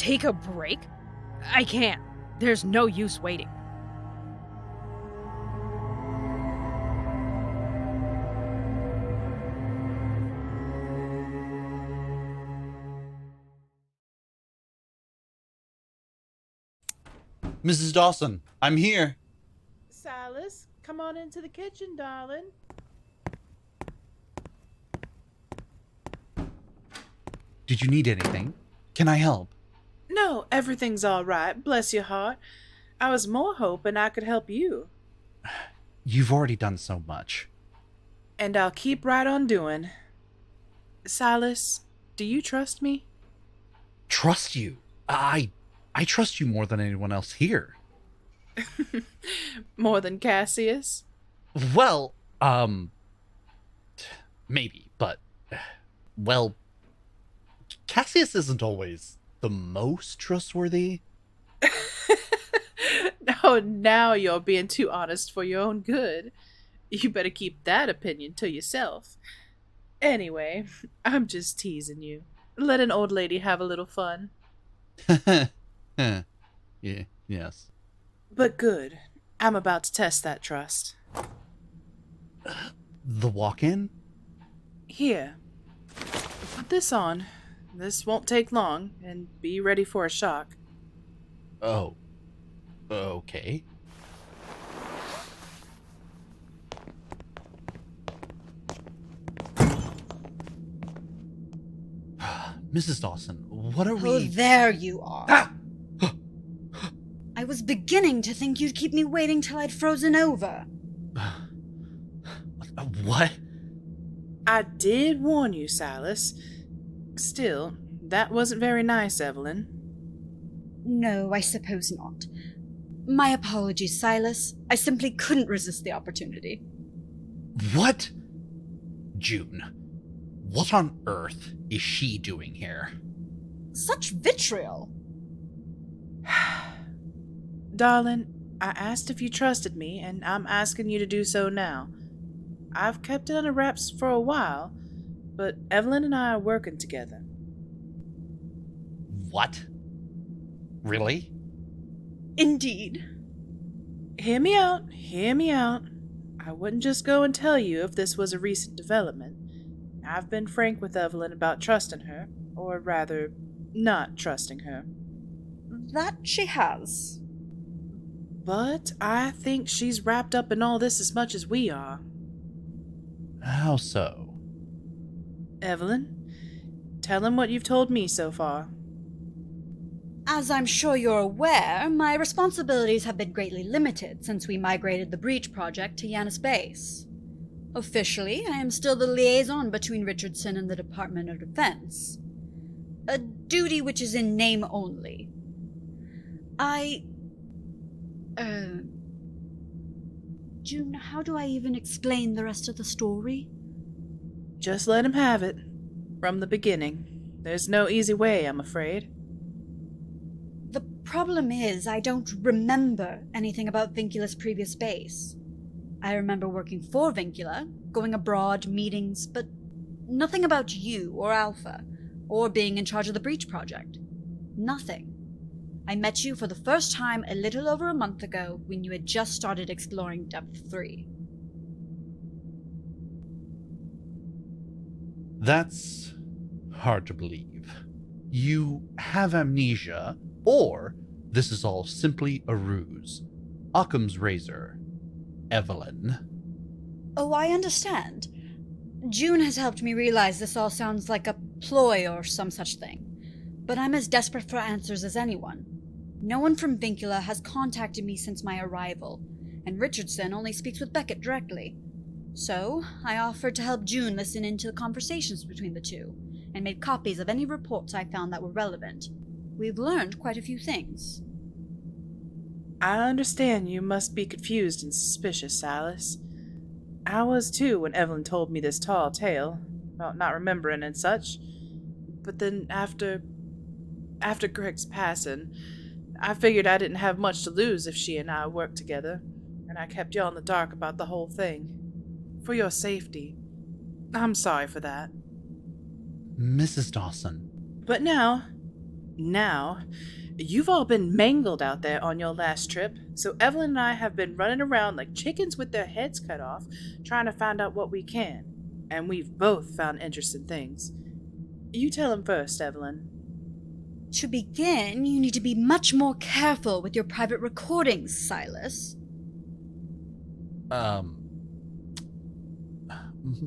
Take a break? I can't. There's no use waiting. Mrs. Dawson, I'm here. Silas, come on into the kitchen, darling. Did you need anything? Can I help? No, everything's all right, bless your heart. I was more hoping I could help you. You've already done so much. And I'll keep right on doing. Silas, do you trust me? Trust you? I trust you more than anyone else here. More than Cassius? Well, maybe, but, well, Cassius isn't always the most trustworthy. Oh, now you're being too honest for your own good. You better keep that opinion to yourself. Anyway, I'm just teasing you. Let an old lady have a little fun. Yeah, yes. But good. I'm about to test that trust. The walk-in? Here. Put this on. This won't take long, and be ready for a shock. Oh. Okay. Mrs. Dawson, what are we... Oh, there you are. Ah! I was beginning to think you'd keep me waiting till I'd frozen over. What? I did warn you, Silas. Still, that wasn't very nice, Evelyn. No, I suppose not. My apologies, Silas. I simply couldn't resist the opportunity. What? June, what on earth is she doing here? Such vitriol. Darling, I asked if you trusted me, and I'm asking you to do so now. I've kept it under wraps for a while, but Evelyn and I are working together. What? Really? Indeed. Hear me out, hear me out. I wouldn't just go and tell you if this was a recent development. I've been frank with Evelyn about trusting her, or rather, not trusting her. That she has. But I think she's wrapped up in all this as much as we are. How so? Evelyn, tell him what you've told me so far. As I'm sure you're aware, my responsibilities have been greatly limited since we migrated the Breach Project to Yanus Base. Officially, I am still the liaison between Richardson and the Department of Defense. A duty which is in name only. June, how do I even explain the rest of the story? Just let him have it. From the beginning. There's no easy way, I'm afraid. The problem is, I don't remember anything about Vincula's previous base. I remember working for Vincula, going abroad, meetings, but nothing about you or Alpha, or being in charge of the Breach Project. Nothing. I met you for the first time a little over a month ago when you had just started exploring Depth 3. That's hard to believe. You have amnesia, or this is all simply a ruse. Occam's razor. Evelyn. Oh, I understand. June has helped me realize this all sounds like a ploy or some such thing. But I'm as desperate for answers as anyone. No one from Vincula has contacted me since my arrival, and Richardson only speaks with Beckett directly. So, I offered to help June listen into the conversations between the two, and made copies of any reports I found that were relevant. We've learned quite a few things. I understand you must be confused and suspicious, Silas. I was too when Evelyn told me this tall tale, about not remembering and such. But then after Greg's passing, I figured I didn't have much to lose if she and I worked together, and I kept you in the dark about the whole thing. For your safety. I'm sorry for that. Mrs. Dawson. But now, Now, you've all been mangled out there on your last trip, so Evelyn and I have been running around like chickens with their heads cut off, trying to find out what we can. And we've both found interesting things. You tell him first, Evelyn. To begin, you need to be much more careful with your private recordings, Silas.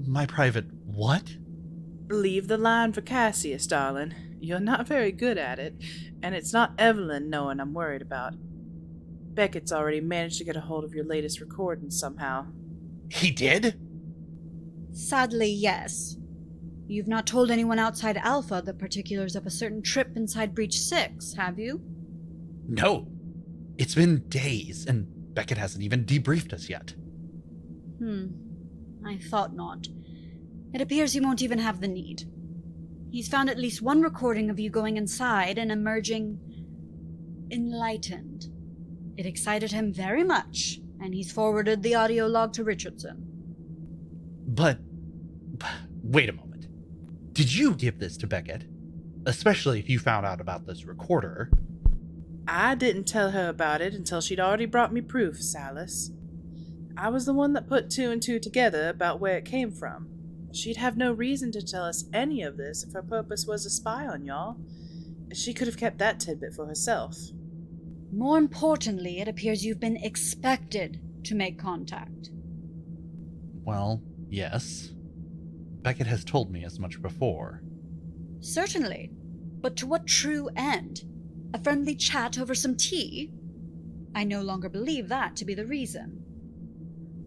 My private what? Leave the line for Cassius, darling. You're not very good at it, and it's not Evelyn knowing I'm worried about. Beckett's already managed to get a hold of your latest recordings somehow. He did? Sadly, yes. You've not told anyone outside Alpha the particulars of a certain trip inside Breach 6, have you? No. It's been days, and Beckett hasn't even debriefed us yet. I thought not. It appears he won't even have the need. He's found at least one recording of you going inside and emerging enlightened. It excited him very much, and he's forwarded the audio log to Richardson. But wait a moment. Did you give this to Beckett? Especially if you found out about this recorder. I didn't tell her about it until she'd already brought me proof, Silas. I was the one that put two and two together about where it came from. She'd have no reason to tell us any of this if her purpose was to spy on y'all. She could have kept that tidbit for herself. More importantly, it appears you've been expected to make contact. Well, yes. Beckett has told me as much before. Certainly. But to what true end? A friendly chat over some tea? I no longer believe that to be the reason.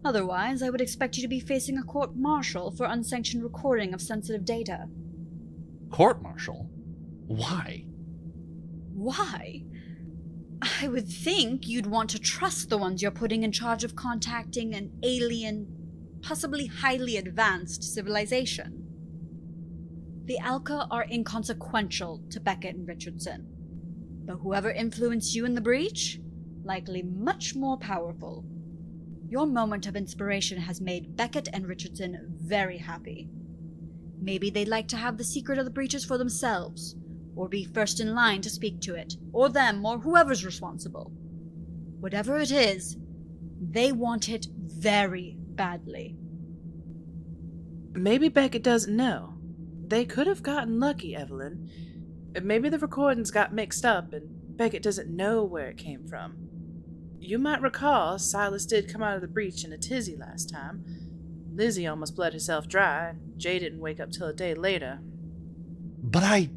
Otherwise, I would expect you to be facing a court-martial for unsanctioned recording of sensitive data. Court-martial? Why? Why? I would think you'd want to trust the ones you're putting in charge of contacting an alien, possibly highly advanced civilization. The Alka are inconsequential to Beckett and Richardson, but whoever influenced you in the breach, likely much more powerful. Your moment of inspiration has made Beckett and Richardson very happy. Maybe they'd like to have the secret of the breaches for themselves, or be first in line to speak to it, or them, or whoever's responsible. Whatever it is, they want it very badly. Maybe Beckett doesn't know. They could have gotten lucky, Evelyn. Maybe the recordings got mixed up and Beckett doesn't know where it came from. You might recall Silas did come out of the breach in a tizzy last time. Lizzie almost bled herself dry, and Jay didn't wake up till a day later. But I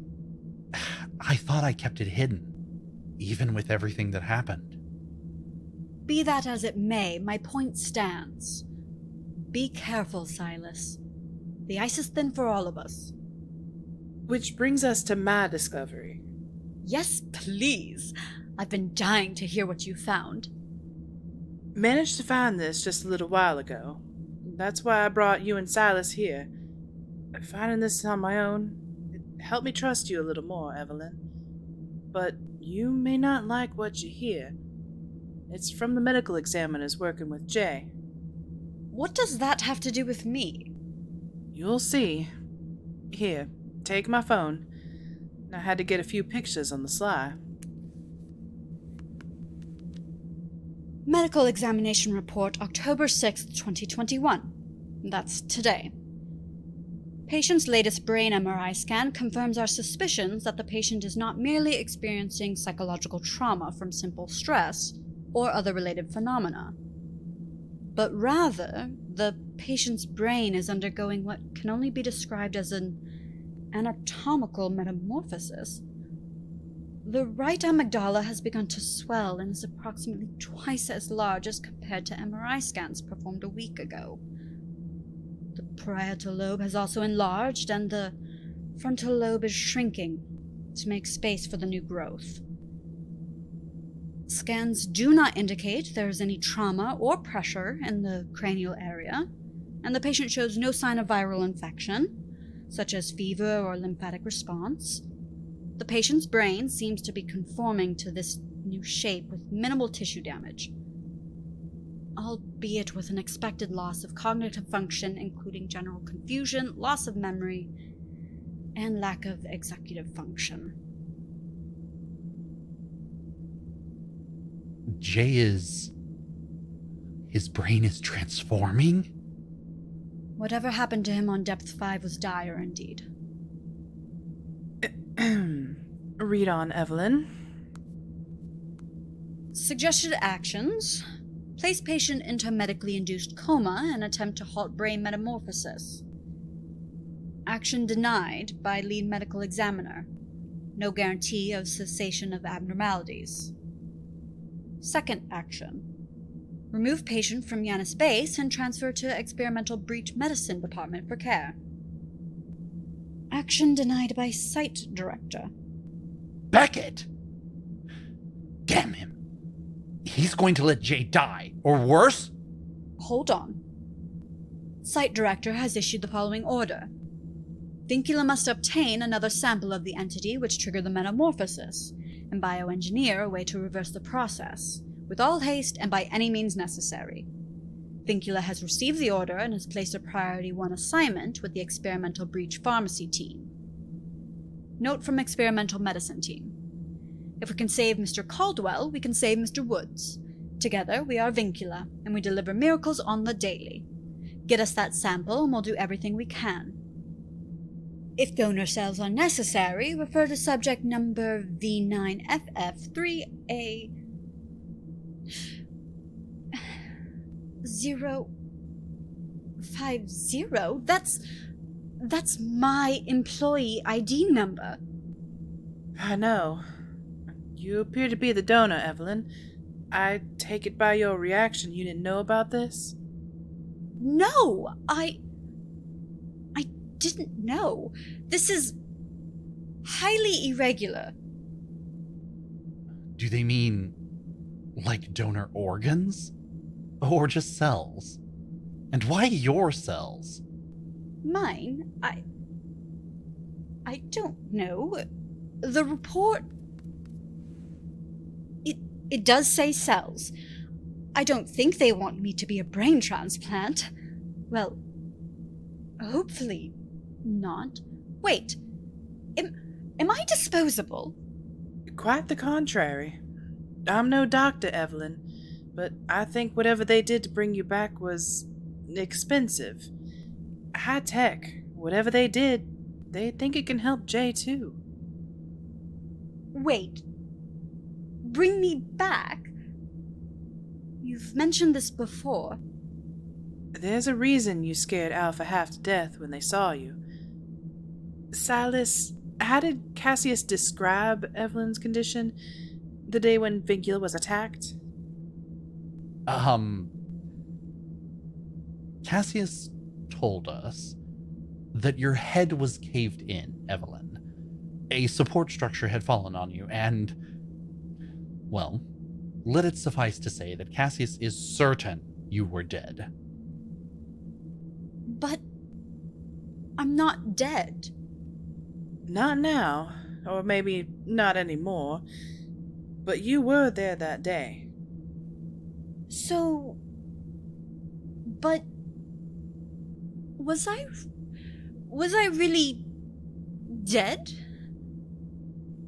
thought I kept it hidden, even with everything that happened. Be that as it may, my point stands. Be careful, Silas. The ice is thin for all of us. Which brings us to my discovery. Yes, please. I've been dying to hear what you found. Managed to find this just a little while ago. That's why I brought you and Silas here. Finding this on my own, it helped me trust you a little more, Evelyn. But you may not like what you hear. It's from the medical examiners working with Jay. What does that have to do with me? You'll see. Here, take my phone. I had to get a few pictures on the sly. Medical examination report, October 6th, 2021. That's today. Patient's latest brain MRI scan confirms our suspicions that the patient is not merely experiencing psychological trauma from simple stress or other related phenomena, but rather the patient's brain is undergoing what can only be described as an anatomical metamorphosis. The right amygdala has begun to swell and is approximately twice as large as compared to MRI scans performed a week ago. The parietal lobe has also enlarged, and the frontal lobe is shrinking to make space for the new growth. Scans do not indicate there is any trauma or pressure in the cranial area, and the patient shows no sign of viral infection, such as fever or lymphatic response. The patient's brain seems to be conforming to this new shape with minimal tissue damage, albeit with an expected loss of cognitive function, including general confusion, loss of memory, and lack of executive function. Jay is... his brain is transforming? Whatever happened to him on Depth 5 was dire indeed. Read on, Evelyn. Suggested actions. Place patient into medically induced coma and attempt to halt brain metamorphosis. Action denied by lead medical examiner. No guarantee of cessation of abnormalities. Second action. Remove patient from Yanus base and transfer to experimental breach medicine department for care. Action denied by site director. Beckett! Damn him. He's going to let Jay die, or worse? Hold on. Site director has issued the following order. Vincula must obtain another sample of the entity which triggered the metamorphosis, and bioengineer a way to reverse the process, with all haste and by any means necessary. Vincula has received the order and has placed a Priority 1 assignment with the Experimental Breach Pharmacy team. Note from Experimental Medicine team. If we can save Mr. Caldwell, we can save Mr. Woods. Together, we are Vincula, and we deliver miracles on the daily. Get us that sample, and we'll do everything we can. If donor cells are necessary, refer to subject number V9FF3A 050. That's my employee ID number. I know. You appear to be the donor, Evelyn. I take it by your reaction you didn't know about this? No, I didn't know. This is highly irregular. Do they mean like donor organs? Or just cells? And why your cells? Mine? I don't know. The report... It does say cells. I don't think they want me to be a brain transplant. Well, hopefully not. Wait, am I disposable? Quite the contrary. I'm no doctor, Evelyn, but I think whatever they did to bring you back was expensive. High tech. Whatever they did, they think it can help Jay too. Wait. Bring me back? You've mentioned this before. There's a reason you scared Alpha half to death when they saw you. Silas, how did Cassius describe Evelyn's condition the day when Vincula was attacked? Cassius told us that your head was caved in, Evelyn. A support structure had fallen on you, and... well, let it suffice to say that Cassius is certain you were dead. But I'm not dead. Not now, or maybe not anymore, but you were there that day. So... but... Was I really dead?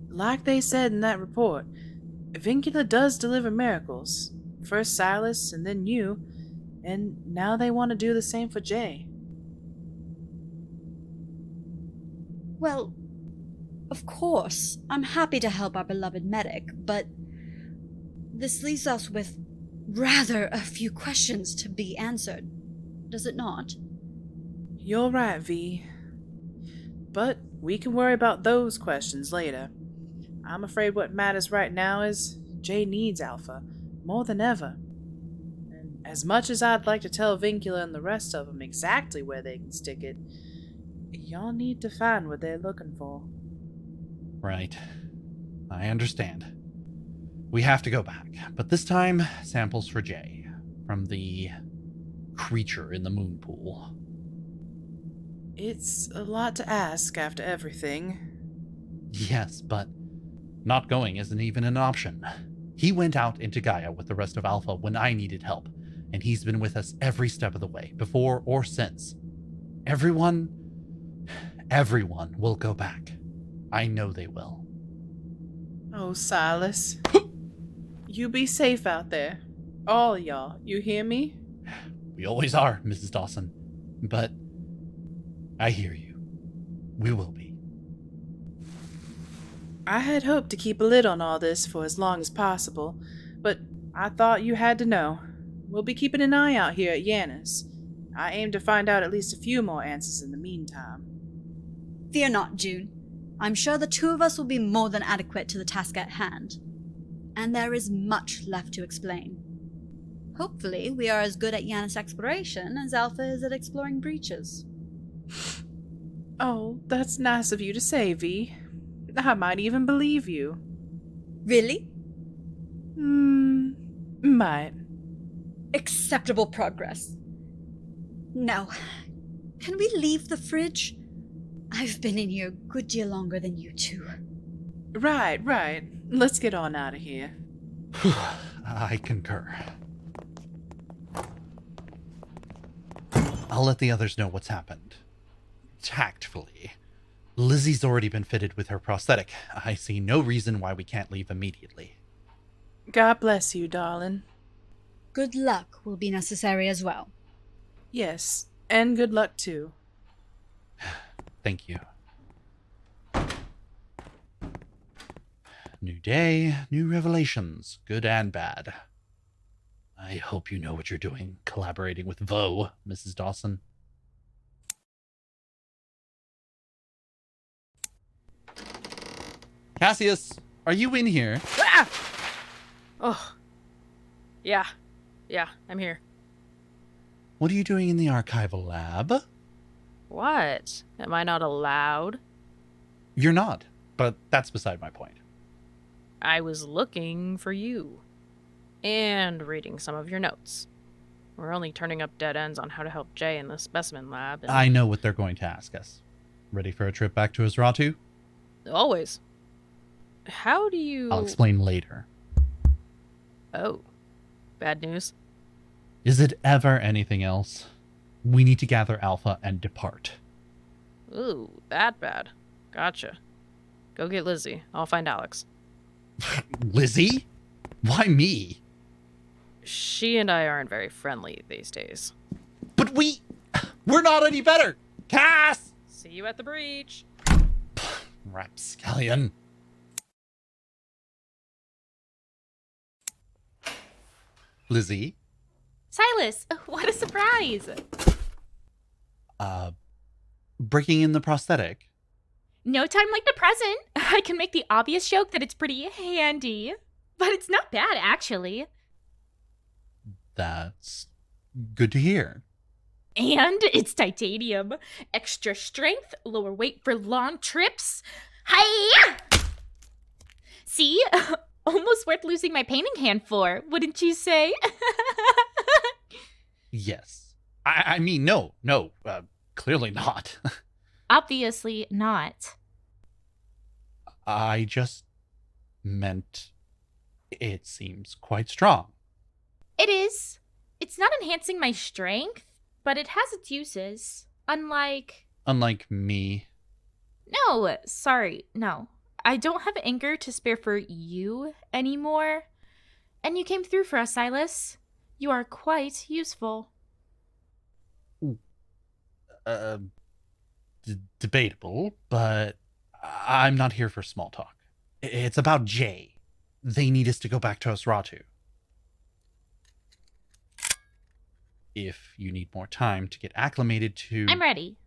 Like they said in that report, Vincula does deliver miracles. First Silas, and then you, and now they want to do the same for Jay. Well, of course, I'm happy to help our beloved medic, but this leaves us with rather a few questions to be answered, does it not? You're right, V. But we can worry about those questions later. I'm afraid what matters right now is Jay needs Alpha, more than ever. And as much as I'd like to tell Vincula and the rest of them exactly where they can stick it, y'all need to find what they're looking for. Right. I understand. We have to go back, but this time, samples for Jay, from the creature in the moon pool. It's a lot to ask after everything. Yes, but not going isn't even an option. He went out into Gaia with the rest of Alpha when I needed help, and he's been with us every step of the way, before or since. Everyone will go back. I know they will. Oh, Silas. You be safe out there. All y'all, you hear me? We always are, Mrs. Dawson. But I hear you. We will be. I had hoped to keep a lid on all this for as long as possible, but I thought you had to know. We'll be keeping an eye out here at Yanus. I aim to find out at least a few more answers in the meantime. Fear not, June. I'm sure the two of us will be more than adequate to the task at hand. And there is much left to explain. Hopefully, we are as good at Yanus exploration as Alpha is at exploring breaches. Oh, that's nice of you to say, V. I might even believe you. Really? Might. Acceptable progress. Now, can we leave the fridge? I've been in here a good deal longer than you two. Right. Let's get on out of here. I concur. I'll let the others know what's happened. Tactfully. Lizzie's already been fitted with her prosthetic. I see no reason why we can't leave immediately. God bless you, darling. Good luck will be necessary as well. Yes, and good luck too. Thank you. New day, new revelations, good and bad. I hope you know what you're doing, collaborating with Vo, Mrs. Dawson. Cassius, are you in here? Ah! Oh. Yeah, I'm here. What are you doing in the archival lab? What? Am I not allowed? You're not, but that's beside my point. I was looking for you. And reading some of your notes. We're only turning up dead ends on how to help Jay in the specimen lab. And I know what they're going to ask us. Ready for a trip back to Azratu? always. How do you... I'll explain later. Oh. Bad news? Is it ever anything else? We need to gather Alpha and depart. Ooh, that bad. Gotcha. Go get Lizzie. I'll find Alyx. Lizzie? Why me? She and I aren't very friendly these days. But we're not any better. Cass! See you at the breach. Rapscallion. Lizzie? Silas, what a surprise! Breaking in the prosthetic. No time like the present. I can make the obvious joke that it's pretty handy. But it's not bad, actually. That's good to hear. And it's titanium. Extra strength, lower weight for long trips. Hiya! See? Almost worth losing my painting hand for, wouldn't you say? Yes. I mean, no, clearly not. Obviously not. I just meant it seems quite strong. It is. It's not enhancing my strength, but it has its uses. Unlike me. No, sorry, no. I don't have anger to spare for you anymore. And you came through for us, Silas. You are quite useful. Debatable, but I'm not here for small talk. It's about Jay. They need us to go back to Azratu. If you need more time to get acclimated to... I'm ready.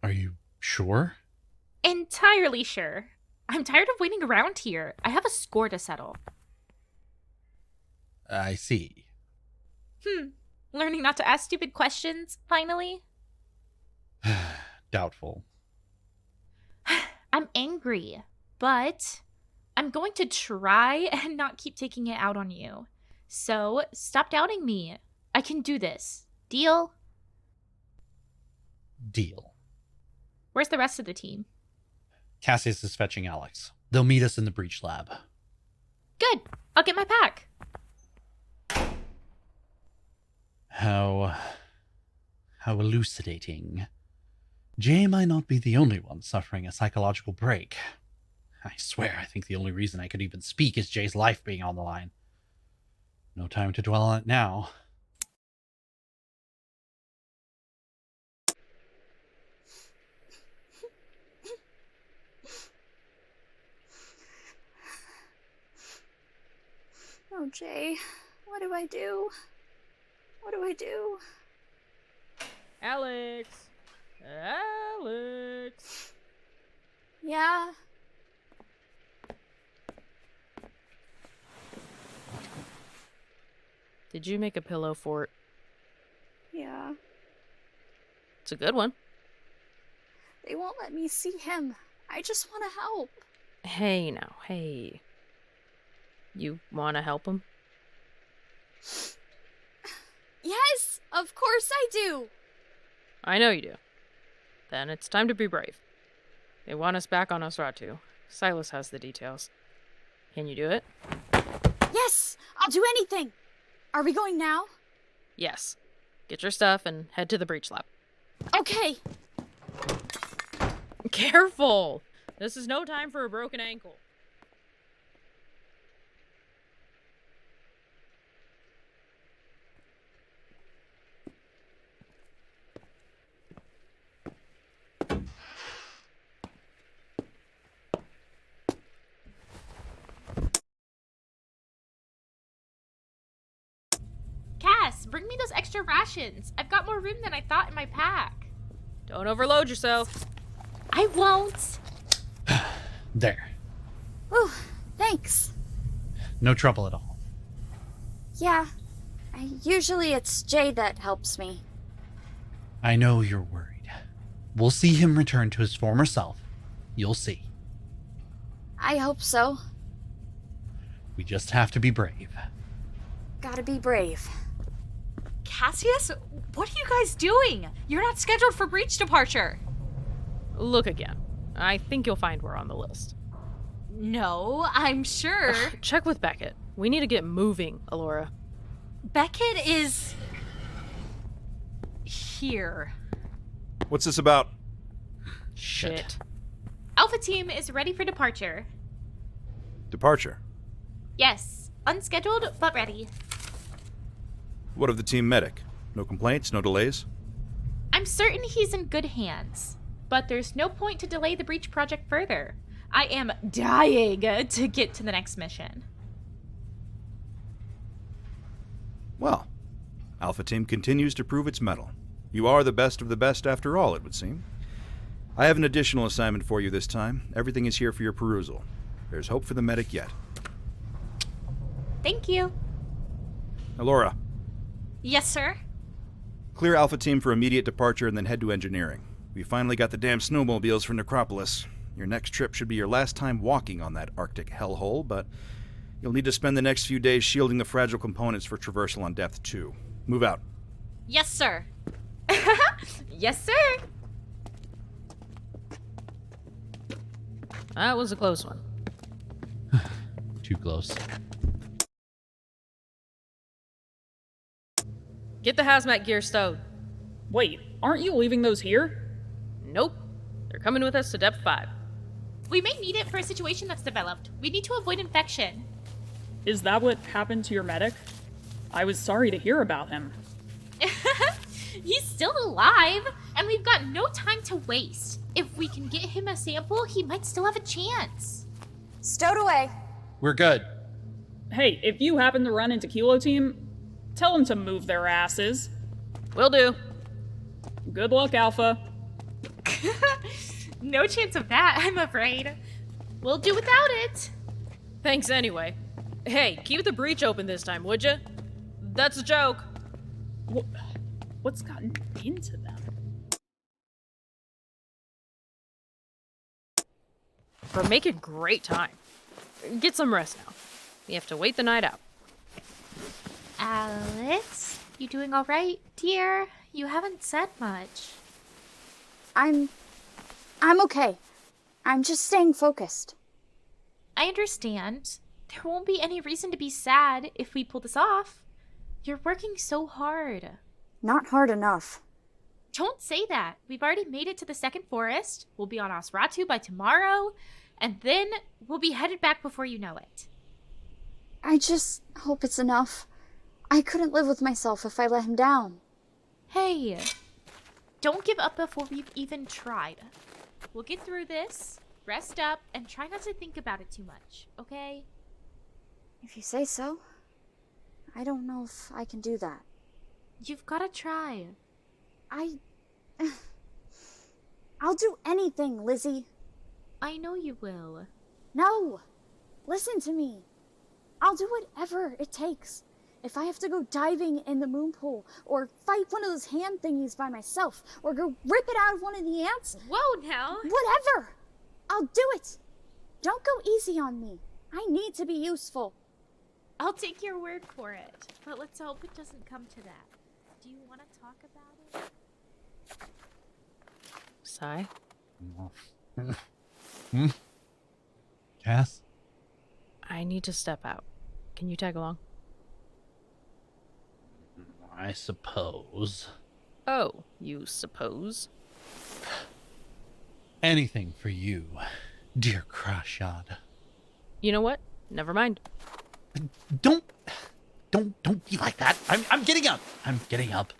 Are you sure? Entirely sure. I'm tired of waiting around here. I have a score to settle. I see. Learning not to ask stupid questions, finally? Doubtful. I'm angry, but I'm going to try and not keep taking it out on you. So, stop doubting me. I can do this. Deal? Deal. Where's the rest of the team? Cassius is fetching Alyx. They'll meet us in the breach lab. Good. I'll get my pack. How elucidating. Jay might not be the only one suffering a psychological break. I swear, I think the only reason I could even speak is Jay's life being on the line. No time to dwell on it now. Oh, Jay, what do I do? What do I do? Alyx! Alyx! Yeah? Did you make a pillow fort? Yeah. It's a good one. They won't let me see him. I just want to help. Hey now, hey. You want to help him? Yes, of course I do. I know you do. Then it's time to be brave. They want us back on Nosferatu. Silas has the details. Can you do it? Yes, I'll do anything. Are we going now? Yes. Get your stuff and head to the breach lab. Okay. Careful! This is no time for a broken ankle. Cass, bring me those extra rations. I've got more room than I thought in my pack. Don't overload yourself. I won't. There. Ooh, thanks. No trouble at all. Yeah, usually it's Jay that helps me. I know you're worried. We'll see him return to his former self. You'll see. I hope so. We just have to be brave. Gotta be brave. Cassius, what are you guys doing? You're not scheduled for breach departure. Look again. I think you'll find we're on the list. No, I'm sure. Check with Beckett. We need to get moving, Elora. Beckett is... here. What's this about? Shit. Alpha team is ready for departure. Departure. Yes, unscheduled but ready. What of the team medic? No complaints, no delays? I'm certain he's in good hands, but there's no point to delay the breach project further. I am dying to get to the next mission. Well, Alpha Team continues to prove its mettle. You are the best of the best after all, it would seem. I have an additional assignment for you this time. Everything is here for your perusal. There's hope for the medic yet. Thank you. Elora, Yes, sir? clear Alpha Team for immediate departure and then head to engineering. We finally got the damn snowmobiles for Necropolis. Your next trip should be your last time walking on that Arctic hellhole, but you'll need to spend the next few days shielding the fragile components for traversal on Depth 2. Move out. Yes, sir. Yes, sir. That was a close one. Too close. Get the hazmat gear stowed. Wait, aren't you leaving those here? Nope. They're coming with us to Depth 5. We may need it for a situation that's developed. We need to avoid infection. Is that what happened to your medic? I was sorry to hear about him. He's still alive, and we've got no time to waste. If we can get him a sample, he might still have a chance. Stowed away. We're good. Hey, if you happen to run into Kilo Team, tell them to move their asses. Will do. Good luck, Alpha. No chance of that, I'm afraid. We'll do without it. Thanks anyway. Hey, keep the breach open this time, would ya? That's a joke. What's gotten into them? We're making great time. Get some rest now. We have to wait the night out. Alyx, you doing all right, dear? You haven't said much. I'm okay. I'm just staying focused. I understand. There won't be any reason to be sad if we pull this off. You're working so hard. Not hard enough. Don't say that. We've already made it to the second forest. We'll be on Nosferatu by tomorrow. and then we'll be headed back before you know it. I just hope it's enough. I couldn't live with myself if I let him down. Hey, don't give up before we've even tried. We'll get through this, rest up, and try not to think about it too much, okay? If you say so. I don't know if I can do that. You've gotta try. I'll do anything, Lizzie. I know you will. No! Listen to me. I'll do whatever it takes. If I have to go diving in the moon pool, or fight one of those hand thingies by myself, or go rip it out of one of the ants. Whoa, now! Whatever! I'll do it! Don't go easy on me. I need to be useful. I'll take your word for it, but let's hope it doesn't come to that. Do you want to talk about it? Sigh. Cass? I need to step out. Can you tag along? I suppose. Oh, you suppose? Anything for you, dear Krashad. You know what? Never mind. Don't be like that. I'm getting up. I'm getting up.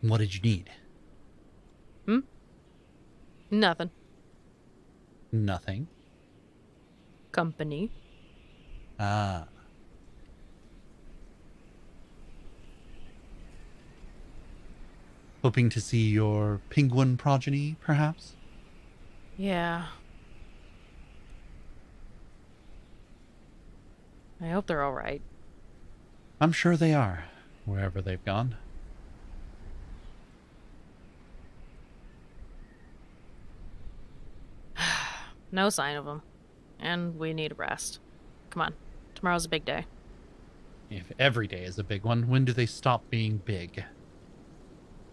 What did you need? Nothing. Nothing. Company. Ah. Hoping to see your penguin progeny, perhaps? Yeah. I hope they're all right. I'm sure they are, wherever they've gone. No sign of them. And we need a rest. Come on. Tomorrow's a big day. If every day is a big one, when do they stop being big?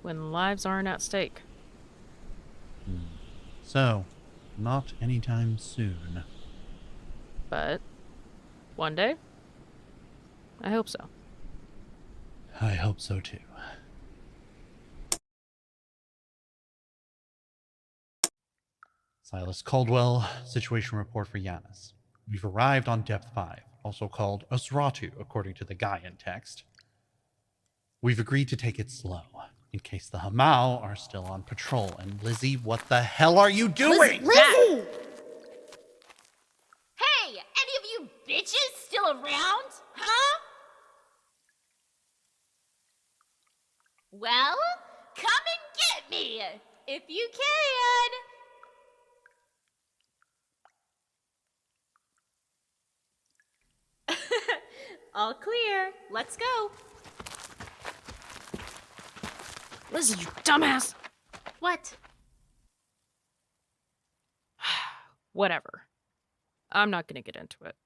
When lives aren't at stake. So, not anytime soon. But one day? I hope so. I hope so too. Silas Caldwell, situation report for Yanus. We've arrived on depth 5, also called Osratu, according to the Gaian text. We've agreed to take it slow, in case the Hamau are still on patrol. And Lizzie, what the hell are you doing? Lizzie! Hey, any of you bitches still around? Huh? Well, come and get me, if you can. All clear. Let's go. Lizzie, you dumbass! What? Whatever. I'm not gonna get into it.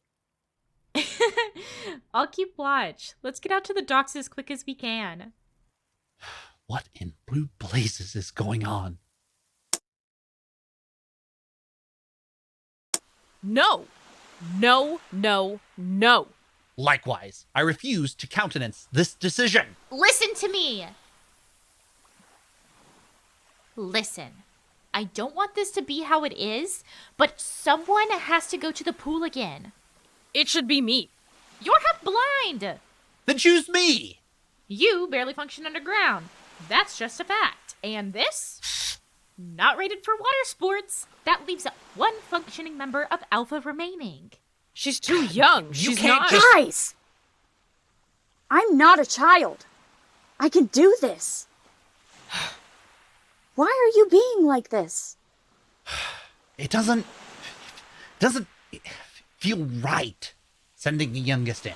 I'll keep watch. Let's get out to the docks as quick as we can. What in blue blazes is going on? No! No, no, no! Likewise, I refuse to countenance this decision. Listen to me! Listen, I don't want this to be how it is, but someone has to go to the pool again. It should be me. You're half blind! Then choose me! You barely function underground. That's just a fact. And this? Not rated for water sports. That leaves one functioning member of Alpha remaining. She's too young. She's can't not. just- Guys! I'm not a child. I can do this. Why are you being like this? It doesn't feel right sending the youngest in.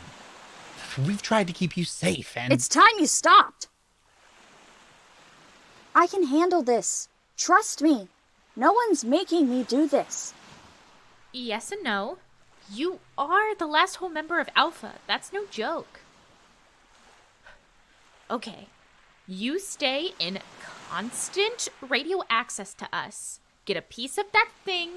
We've tried to keep you safe and... It's time you stopped. I can handle this. Trust me. No one's making me do this. Yes and no. You are the last whole member of Alpha. That's no joke. Okay. You stay in constant radio access to us. Get a piece of that thing.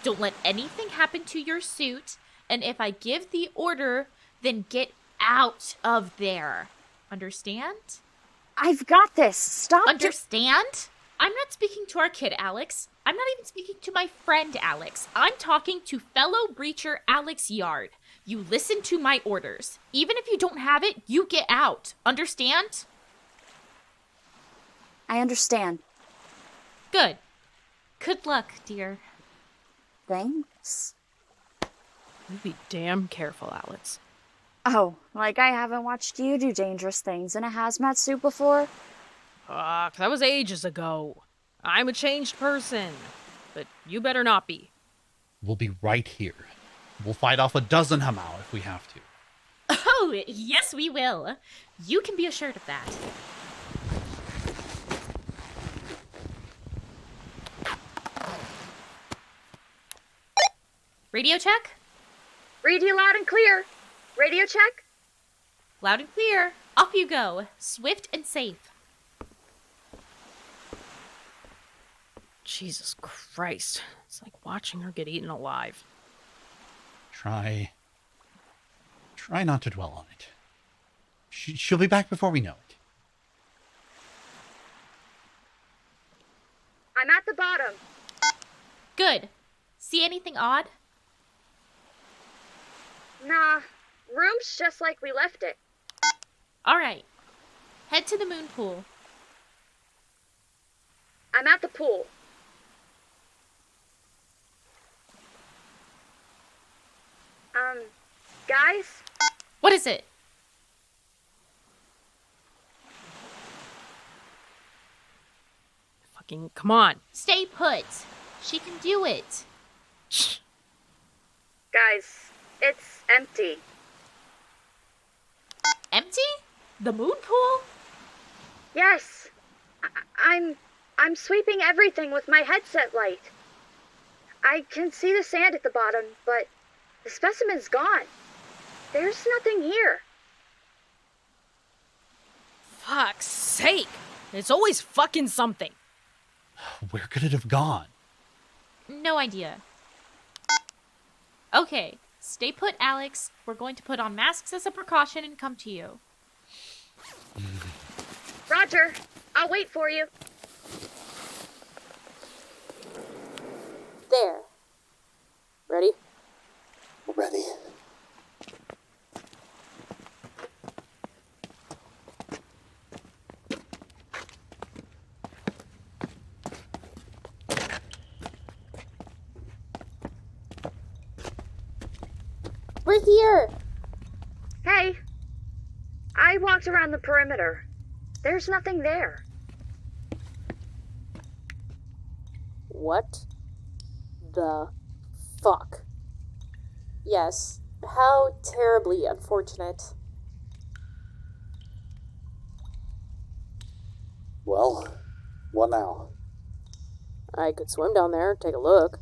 Don't let anything happen to your suit. And if I give the order, then get out of there. Understand? I've got this. Stop. Understand? I'm not speaking to our kid, Alyx. I'm not even speaking to my friend, Alyx. I'm talking to fellow breacher Alyx Yard. You listen to my orders. Even if you don't have it, you get out. Understand? I understand. Good. Good luck, dear. Thanks. You be damn careful, Alyx. Oh, like I haven't watched you do dangerous things in a hazmat suit before? Fuck, that was ages ago. I'm a changed person. But you better not be. We'll be right here. We'll fight off a dozen Hamau if we have to. Oh, yes, we will. You can be assured of that. Radio check? Read you loud and clear. Radio check? Loud and clear. Off you go. Swift and safe. Jesus Christ. It's like watching her get eaten alive. Try not to dwell on it. She'll be back before we know it. I'm at the bottom. Good. See anything odd? Nah, room's just like we left it. All right. Head to the moon pool. I'm at the pool. Guys? What is it? Fucking come on. Stay put. She can do it. Guys, it's empty. Empty? The moon pool? Yes. I'm sweeping everything with my headset light. I can see the sand at the bottom, but the specimen's gone. There's nothing here. Fuck's sake. It's always fucking something. Where could it have gone? No idea. Okay, stay put, Alyx. We're going to put on masks as a precaution and come to you. Roger. I'll wait for you. There. Ready? Ready. We're here. Hey. I walked around the perimeter. There's nothing there. What the fuck? Yes, how terribly unfortunate. Well, what now? I could swim down there, take a look.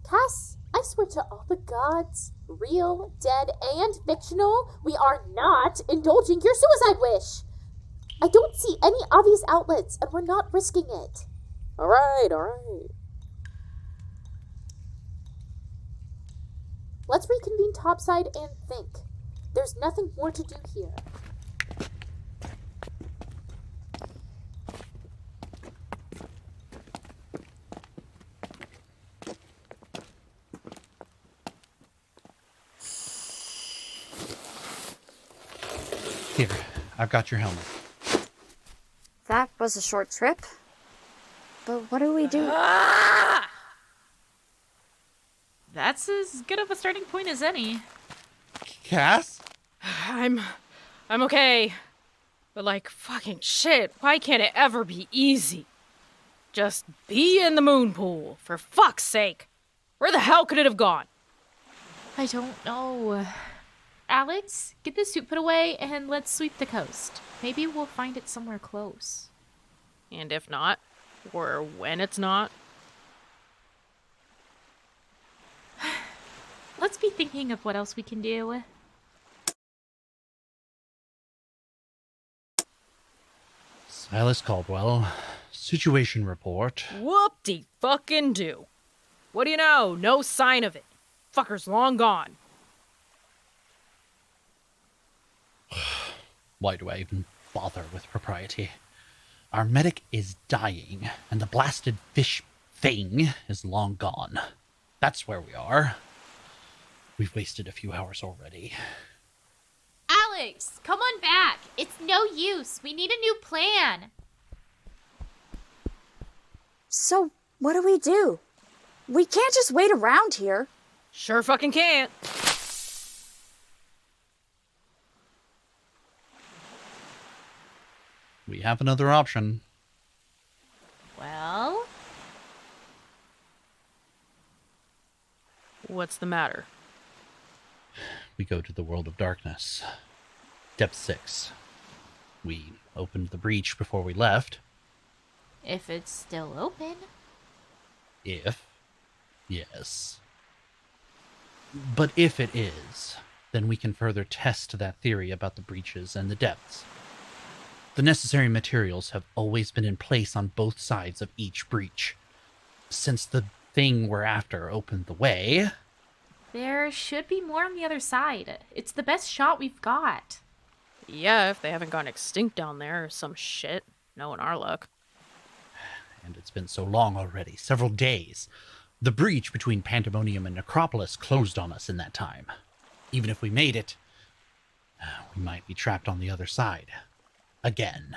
Cass, I swear to all the gods, real, dead, and fictional, we are not indulging your suicide wish. I don't see any obvious outlets, and we're not risking it. All right. Let's reconvene topside and think. There's nothing more to do here. Here, I've got your helmet. That was a short trip. But what do we do? Ah! That's as good of a starting point as any. Cass? I'm okay. But like, fucking shit, why can't it ever be easy? Just be in the moon pool, for fuck's sake. Where the hell could it have gone? I don't know. Alyx, get the suit put away and let's sweep the coast. Maybe we'll find it somewhere close. And if not, or when it's not, Let's be thinking of what else we can do. Silas Caldwell, Situation report. Whoop-de-fucking-do. What do you know? No sign of it. Fucker's long gone. Why do I even bother with propriety? Our medic is dying, and the blasted fish thing is long gone. That's where we are. We've wasted a few hours already. Alyx, come on back. It's no use. We need a new plan. So, what do? We can't just wait around here. Sure fucking can't. We have another option. Well? What's the matter? We go to the world of darkness. Depth 6. We opened the breach before we left. If it's still open. If. Yes. But if it is, then we can further test that theory about the breaches and the depths. The necessary materials have always been in place on both sides of each breach. Since the thing we're after opened the way... There should be more on the other side. It's the best shot we've got. Yeah, if they haven't gone extinct down there or some shit. Knowing our luck. And it's been so long already, several days. The breach between Pandemonium and Necropolis closed on us in that time. Even if we made it, we might be trapped on the other side. Again.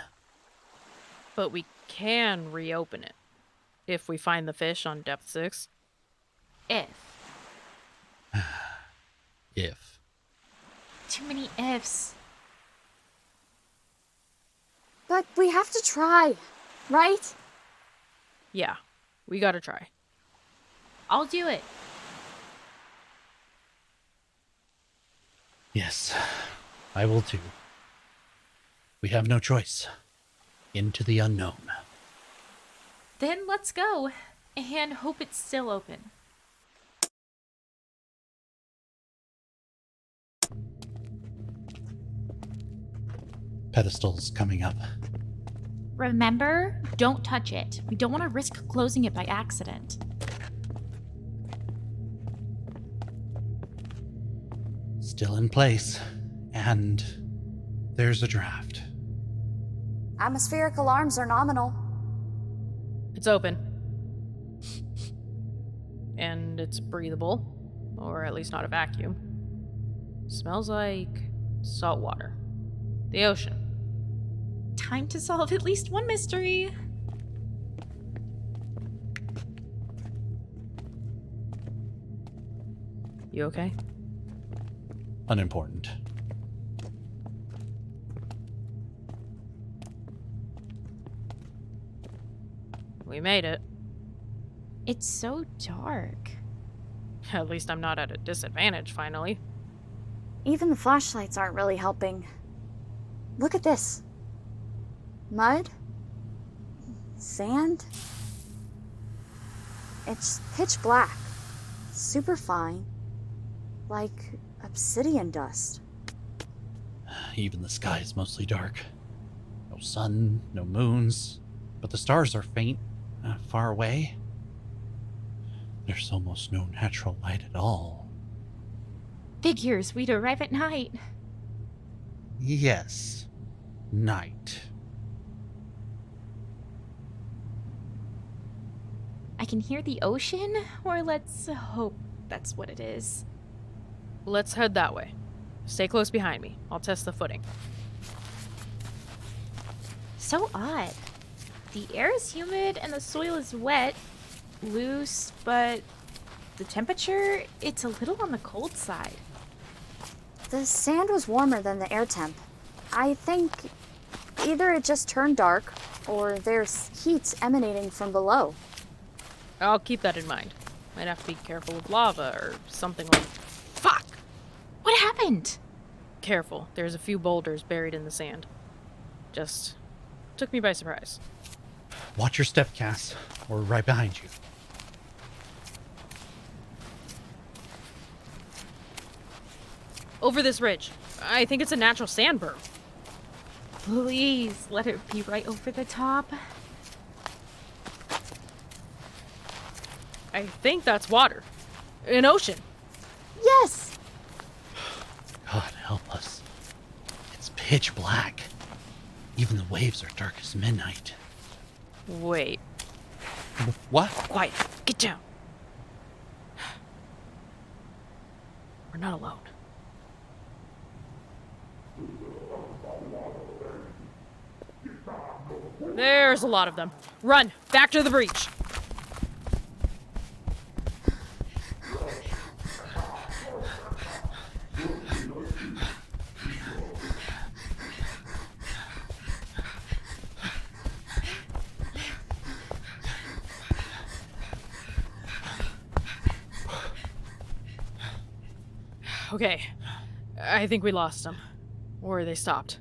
But we can reopen it. If we find the fish on Depth 6. If. If. Too many ifs. But we have to try, right? Yeah, we gotta try. I'll do it. Yes, I will too. We have no choice. Into the unknown. Then let's go. And hope it's still open. Pedestal's coming up. Remember, don't touch it. We don't want to risk closing it by accident. Still in place. And there's a draft. Atmospheric alarms are nominal. It's open. And it's breathable. Or at least not a vacuum. Smells like salt water. The ocean. Time to solve at least one mystery. You okay? Unimportant. We made it. It's so dark. At least I'm not at a disadvantage, finally. Even the flashlights aren't really helping. Look at this. Mud? Sand? It's pitch black. Super fine. Like obsidian dust. Even the sky is mostly dark. No sun, no moons. But the stars are faint, far away. There's almost no natural light at all. Figures we'd arrive at night. Yes. Night. I can hear the ocean, or let's hope that's what it is. Let's head that way. Stay close behind me. I'll test the footing. So odd. The air is humid and the soil is wet, loose, but the temperature, it's a little on the cold side. The sand was warmer than the air temp. I think either it just turned dark, or there's heat emanating from below. I'll keep that in mind. Might have to be careful with lava or something like... Fuck! What happened? Careful. There's a few boulders buried in the sand. Just took me by surprise. Watch your step, Cass. We're right behind you. Over this ridge. I think it's a natural sand berm. Please, let it be right over the top. I think that's water. An ocean. Yes! God help us. It's pitch black. Even the waves are dark as midnight. Wait. What? Quiet. Get down. We're not alone. There's a lot of them. Run! Back to the breach! Okay. I think we lost them. Or they stopped.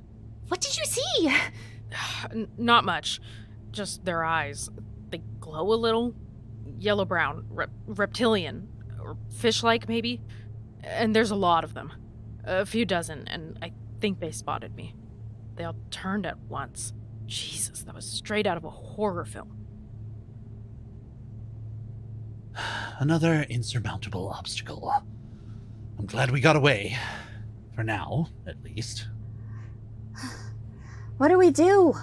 What did you see? Not much. Just their eyes. They glow a little. Yellow-brown. Reptilian. Or fish-like, maybe. And there's a lot of them. A few dozen, and I think they spotted me. They all turned at once. Jesus, that was straight out of a horror film. Another insurmountable obstacle. I'm glad we got away. For now, at least. What do we do?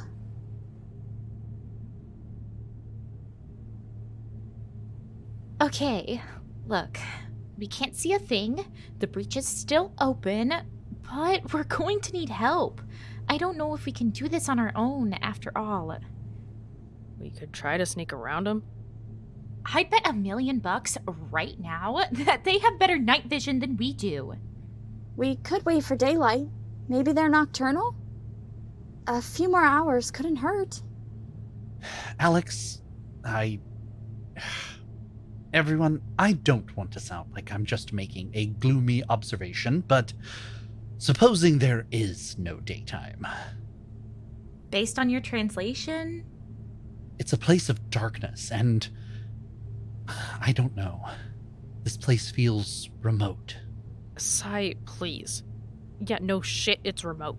Okay, look. We can't see a thing. The breach is still open, but we're going to need help. I don't know if we can do this on our own, after all. We could try to sneak around them. I'd bet $1 million right now that they have better night vision than we do. We could wait for daylight. Maybe they're nocturnal? A few more hours couldn't hurt. Alyx, Everyone, I don't want to sound like I'm just making a gloomy observation, but supposing there is no daytime. Based on your translation? It's a place of darkness, and I don't know. This place feels remote. Sai, please. Yeah, no shit, it's remote.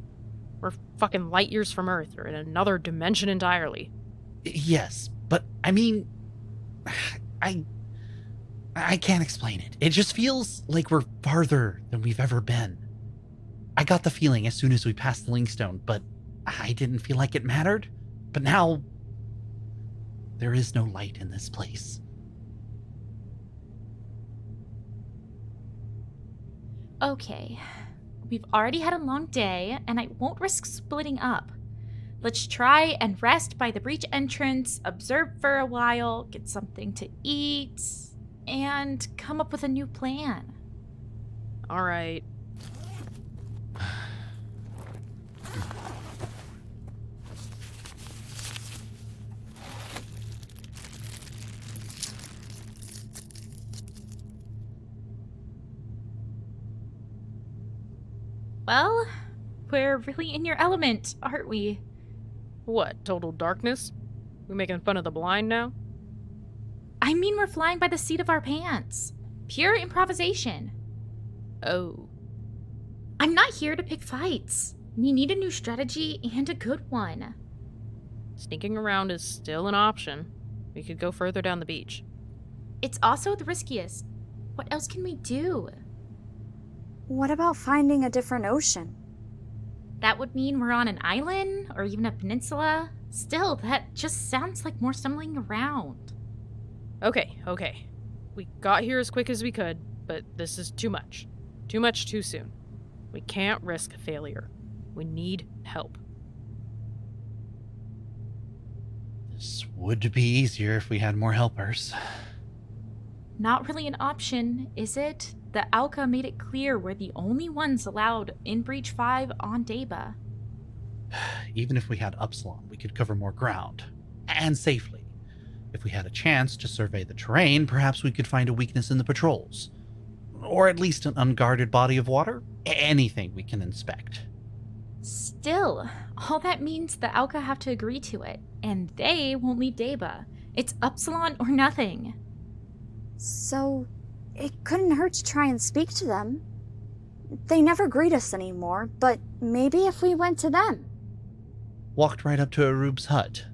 We're fucking light years from Earth, or in another dimension entirely. Yes, but I mean, I can't explain it. It just feels like we're farther than we've ever been. I got the feeling as soon as we passed the Linkstone, but I didn't feel like it mattered. But now, there is no light in this place. Okay. We've already had a long day, and I won't risk splitting up. Let's try and rest by the breach entrance, observe for a while, get something to eat, and come up with a new plan. All right. Well, we're really in your element, aren't we? What, total darkness? We making fun of the blind now? I mean, we're flying by the seat of our pants. Pure improvisation. Oh. I'm not here to pick fights. We need a new strategy and a good one. Sneaking around is still an option. We could go further down the beach. It's also the riskiest. What else can we do? What about finding a different ocean? That would mean we're on an island or even a peninsula. Still, that just sounds like more stumbling around. Okay. We got here as quick as we could, but this is too much. Too much too soon. We can't risk failure. We need help. This would be easier if we had more helpers. Not really an option, is it? The Alka made it clear we're the only ones allowed in Breach 5 on Deba. Even if we had Upsilon, we could cover more ground. And safely. If we had a chance to survey the terrain, perhaps we could find a weakness in the patrols. Or at least an unguarded body of water. Anything we can inspect. Still, all that means the Alka have to agree to it, and they won't leave Deba. It's Upsilon or nothing. So, it couldn't hurt to try and speak to them. They never greet us anymore, but maybe if we went to them. Walked right up to Arub's hut.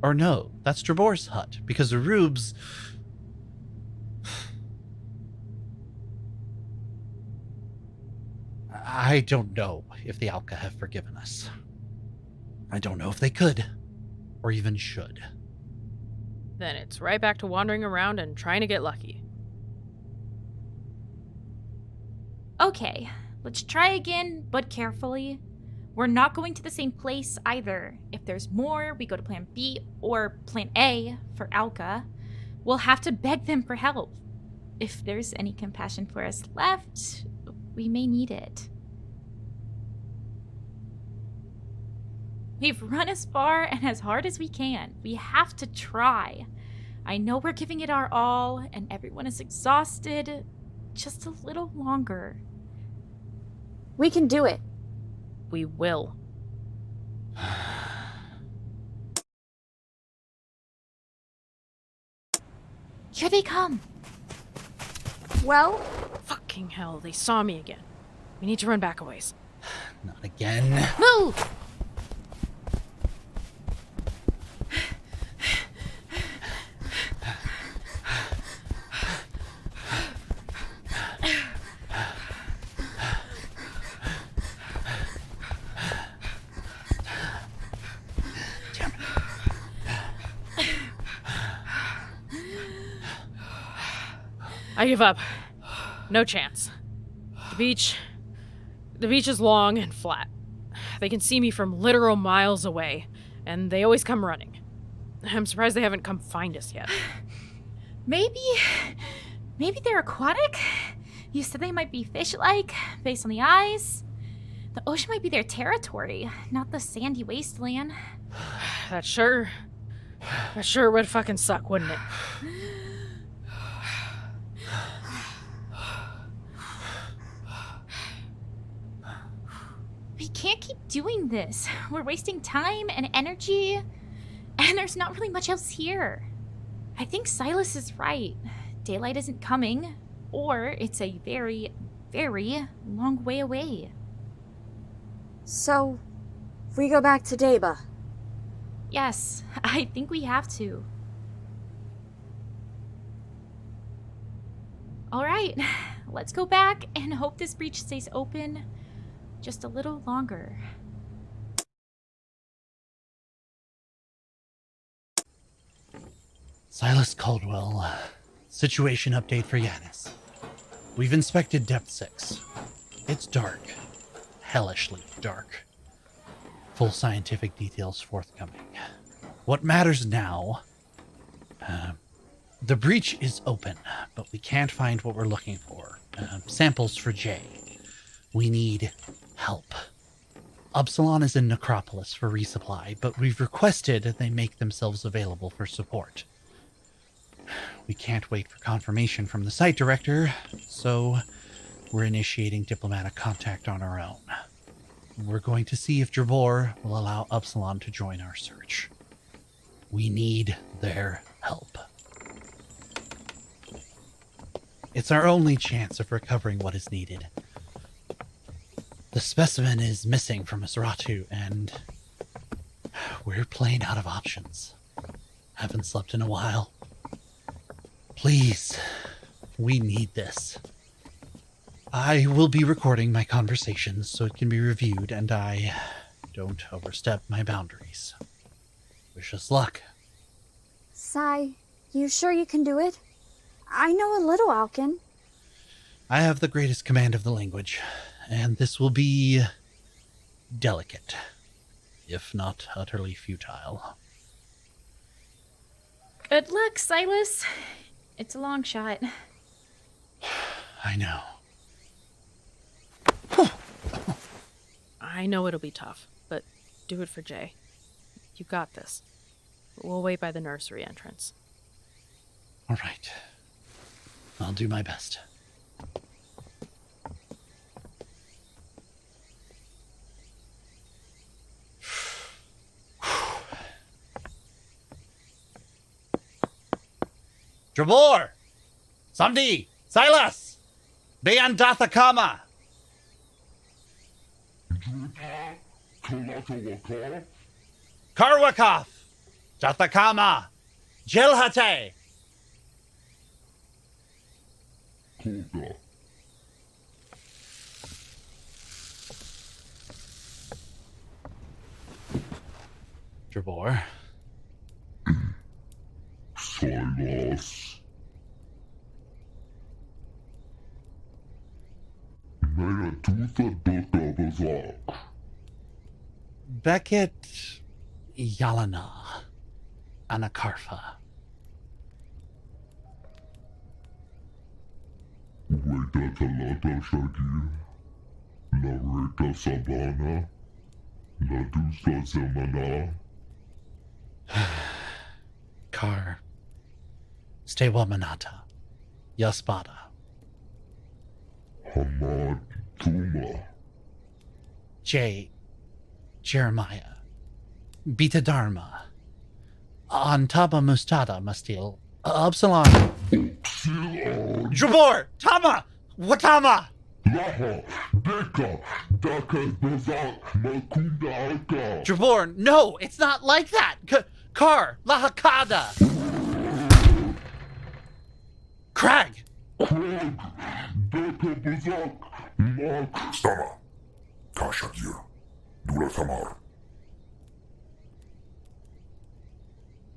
Or no, that's Drabor's hut, because Arub's... I don't know if the Alka have forgiven us. I don't know if they could, or even should. Then it's right back to wandering around and trying to get lucky. Okay, let's try again, but carefully. We're not going to the same place either. If there's more, we go to plan B or plan A for Alka. We'll have to beg them for help. If there's any compassion for us left, we may need it. We've run as far and as hard as we can. We have to try. I know we're giving it our all, and everyone is exhausted. Just a little longer. We can do it. We will. Here they come. Well, Fucking hell, they saw me again. We need to run back a ways. Not again. Move! I give up. No chance. The beach is long and flat. They can see me from literal miles away, and they always come running. I'm surprised they haven't come find us yet. Maybe they're aquatic? You said they might be fish-like, based on the eyes. The ocean might be their territory, not the sandy wasteland. That sure would fucking suck, wouldn't it? We can't keep doing this. We're wasting time and energy, and there's not really much else here. I think Silas is right. Daylight isn't coming, or it's a very, very long way away. so we go back to Deba. Yes, I think we have to. All right, let's go back and hope this breach stays open just a little longer. Silas Caldwell, situation update for Yanus. We've inspected depth 6. It's dark. Hellishly dark. Full scientific details forthcoming. What matters now... the breach is open, but we can't find what we're looking for. Samples for J. We need help. Upsilon is in Necropolis for resupply, but we've requested they make themselves available for support. We can't wait for confirmation from the site director, so we're initiating diplomatic contact on our own. We're going to see if Drabor will allow Upsilon to join our search. We need their help. It's our only chance of recovering what is needed. The specimen is missing from Asratu, and we're playing out of options. Haven't slept in a while. Please, we need this. I will be recording my conversations so it can be reviewed and I don't overstep my boundaries. Wish us luck. Sai, you sure you can do it? I know a little Alkin. I have the greatest command of the language, and this will be delicate, if not utterly futile. Good luck, Silas. It's a long shot. I know. I know it'll be tough, but do it for Jay. You got this. We'll wait by the nursery entrance. All right. I'll do my best. Drabor! Samdi! Silas! Beandathakama! Karwakov! Jathakama! Jilhate! Drabor. Silas. Meia tuta dutta bazak. Beckett Yalana Anakarfa. Weta talata shagir. La reta sabana. La dusa zemana. Kar. Stewa Manata. Yaspada. Hamad Tuma. Jeremiah. Beta Dharma. Antaba Mustada Mastil. Upsilon. Drabor! Tama! Watama! Laha, Deka, Daka Bazak, Makunda Alka. Drabor, no, it's not like that. Kar, Lahakada. Krag. Krag, Daka Bazak, Mak. Stella. Kashagir. Dula Thamar.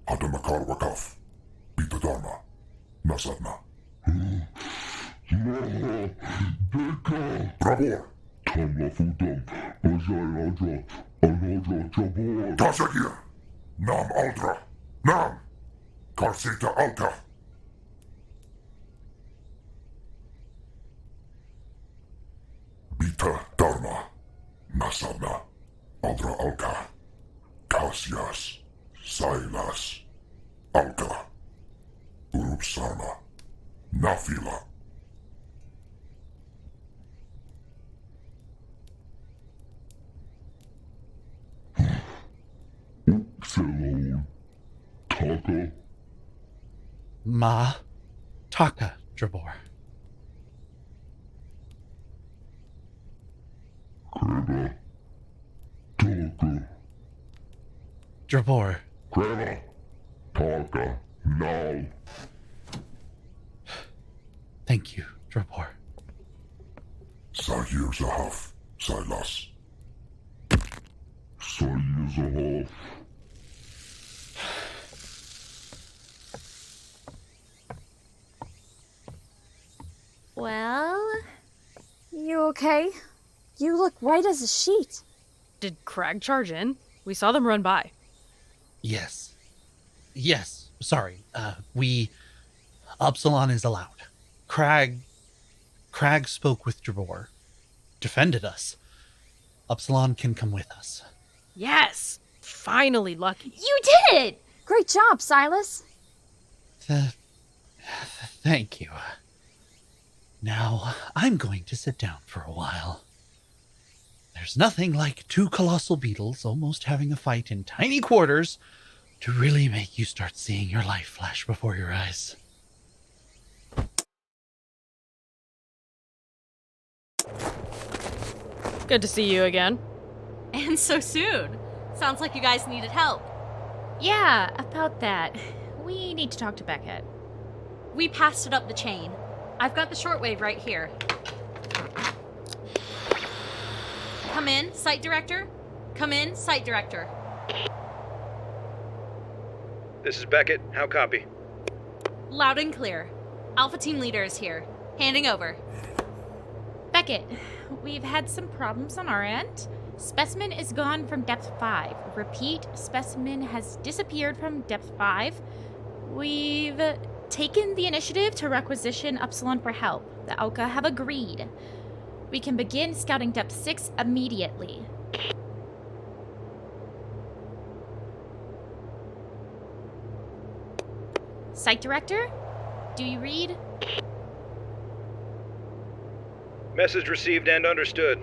Adamakar Wakaf. Bita Dharma. Nasadna. Laha, Deka. Drabor. Tamla Fudam, Bajay Aja, Anaja Jabor. Kashagir. Nam Aldra. Nam. Karsita Alka. Bita Dharma. Nasadna. Aldra Alka. Cassius. Silas. Alka. Urupsarna. Nafila. Upsilon, Taka. Ma. Taka, Drabor. Kreda, Taka. Drabor. Kreda, Taka, now. Thank you, Drabor. Sahir Zahaf. Silas. Sayir Zahaf. Well, You okay? You look white as a sheet. Did Krag charge in? We saw them run by. Yes. Yes. Sorry. Upsilon is allowed. Krag spoke with Drabor. Defended us. Upsilon can come with us. Yes! Finally lucky. you did it! Great job, Silas. Thank you. Now, I'm going to sit down for a while. There's nothing like two colossal beetles almost having a fight in tiny quarters to really make you start seeing your life flash before your eyes. Good to see you again. And so soon. Sounds like you guys needed help. Yeah, about that. We need to talk to Beckett. We passed it up the chain. I've got the shortwave right here. Come in, Site Director. Come in, Site Director. This is Beckett. How copy? Loud and clear. Alpha Team Leader is here. Handing over. Beckett, we've had some problems on our end. Specimen is gone from depth 5. Repeat, specimen has disappeared from depth 5. We've taken the initiative to requisition Upsilon for help. The Auka have agreed. We can begin scouting depth 6 immediately. Site Director, do you read? Message received and understood.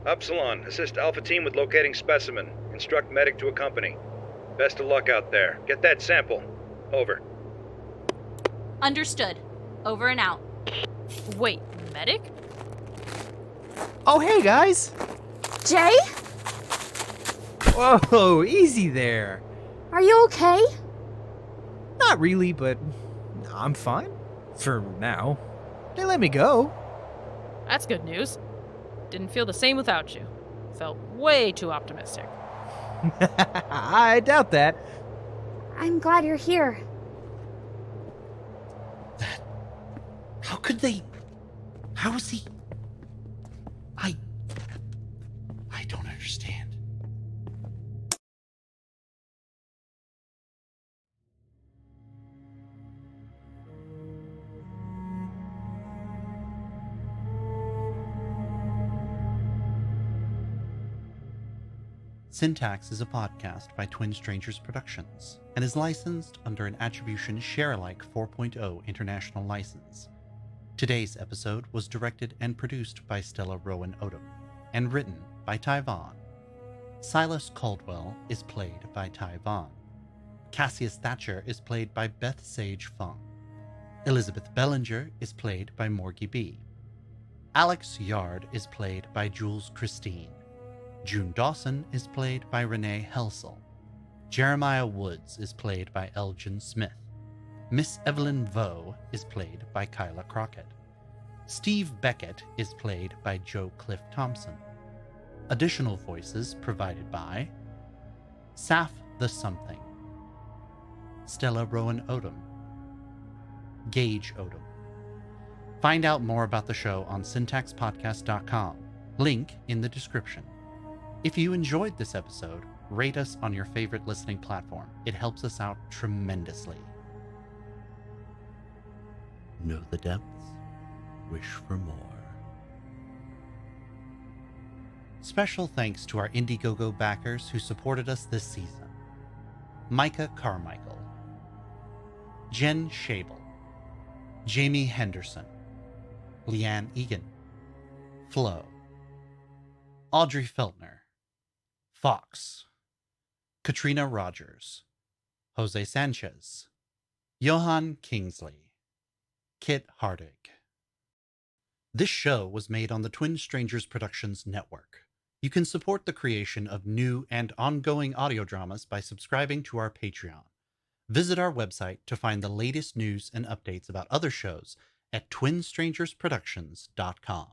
Upsilon, assist Alpha Team with locating specimen. Instruct medic to accompany. Best of luck out there. Get that sample. Over. Understood. Over and out. Wait, medic? Oh, hey, guys! Jay? Whoa, easy there. Are you okay? Not really, but I'm fine. For now. They let me go. That's good news. Didn't feel the same without you. Felt way too optimistic. I doubt that. I'm glad you're here. How could they? How is he? I don't understand. Syntax is a podcast by Twin Strangers Productions and is licensed under an Attribution Share-alike 4.0 international license. Today's episode was directed and produced by Stella, Rowan, Odom, and written by Ty Vaughn. Silas Caldwell is played by Ty Vaughn. Cassius Thatcher is played by Beth Sage Phung. Elizabeth Bellinger is played by Morgie B. Alyx Yard is played by Jules Christine. June Dawson is played by Renee Helsel. Jeremiah Woods is played by Elgin Smith. Miss Evelyn Vaux is played by Kyla Crockett. Steve Beckett is played by Joe Cliff Thompson. Additional voices provided by Saph the Something, Stella Rowan Odom, Gage Odom. Find out more about the show on syntaxpodcast.com. Link in the description. If you enjoyed this episode, rate us on your favorite listening platform. It helps us out tremendously. Know the depths, wish for more. Special thanks to our Indiegogo backers who supported us this season. Micah Carmichael, Jen Shable, Jamie Henderson, Leanne Egan, Flo, Audrey Feltner, Fox, Katrina Rogers, Jose Sanchez, Johan Kingsley, Kit Hardig. This show was made on the Twin Strangers Productions Network. You can support the creation of new and ongoing audio dramas by subscribing to our Patreon. Visit our website to find the latest news and updates about other shows at twinstrangersproductions.com.